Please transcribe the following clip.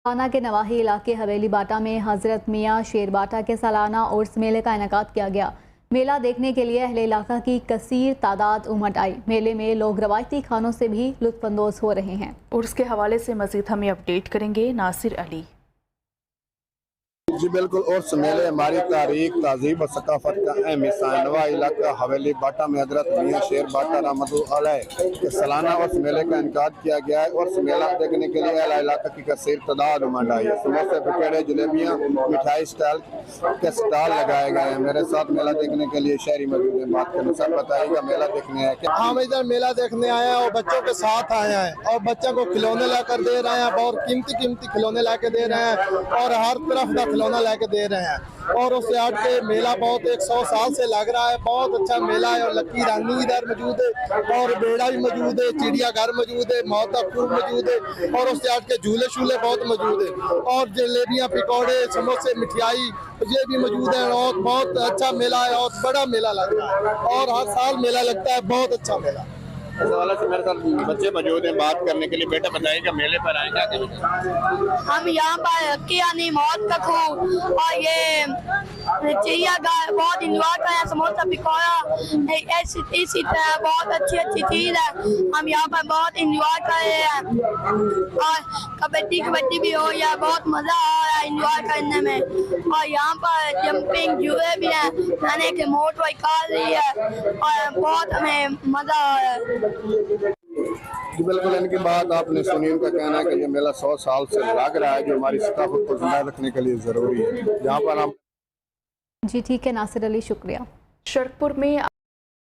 थाना के नवाही इलाके हवेली बाटा में हजरत मियाँ शेर बाटा के सालाना उर्स मेले का इनेकाद किया गया। मेला देखने के लिए अहले इलाका की कसीर तादाद उमड़ आई। मेले में लोग रवायती खानों से भी लुत्फानंदोज हो रहे हैं। उर्स के हवाले से मजीद हमें अपडेट करेंगे नासिर अली। जी बिल्कुल, उर्स मेले हमारी तारीख, तहजीब और सकाफत का अहम हिस्सा है। नवा इलाका हवेली बाटा में हजरत मियाँ शेर बाटा रहमतुल्लाह अलैह के सालाना उर्स मेले का इनेकाद किया गया है। उर्स मेला देखने के लिए अहले इलाका की कसीर तादाद उमड़ आई है। समोसे, पकौड़े, जलेबियाँ, मिठाई स्टाल के स्टॉल लगाए गए हैं। मेरे साथ मेला देखने के लिए शहरी मौजूद हैं। बात करना सर बताइएगा, मेला देखने आए क्या? हम इधर मेला देखने आए हैं और बच्चों के साथ आए हैं और बच्चों को खिलौने लाकर दे रहे हैं। बहुत कीमती खिलौने ला के दे रहे हैं और हर तरफ का खिलौना ला के दे रहे हैं। और उससे हट के मेला बहुत 100 साल से लग रहा है। बहुत अच्छा मेला है और लक्की रानी इधर मौजूद है और बेड़ा भी मौजूद है, चिड़ियाघर मौजूद है, मौता खूब मौजूद है और उससे हट के झूले शूले बहुत मौजूद है और जलेबियाँ, पकौड़े, समोसे, मिठाई ये भी मौजूद है। और बहुत अच्छा मेला है और बड़ा मेला लग रहा है और हर साल मेला लगता है। बहुत अच्छा मेला। इस हवाले से मेरे साथ बच्चे मौजूद हैं बात करने के लिए। बेटा बताइएगा, मेले पर आए क्या? हम यहाँ पर कियानी मौत का खूब और ये चिड़ियाघर बहुत इंजॉय करें। समोसा, पकौड़ा इसी तरह बहुत अच्छी चीज़ है। हम यहाँ पर बहुत इंजॉय कर रहे हैं और कबड्डी भी हो या बहुत मज़ा आ रहा है इंजॉय करने में। और यहाँ पर जंपिंग जुए भी हैं, खाने के मोट निकाल रही है और बहुत हमें मज़ा आ रहा है। जी बिल्कुल, इनकी बात आपने सुनी। इनका कहना है कि ये मेला 100 साल से लग रहा है, जो हमारी सकाफत को जिंदा रखने के लिए ज़रूरी है। यहाँ पर हम जी ठीक है नासिर अली, शुक्रिया। शरकपुर में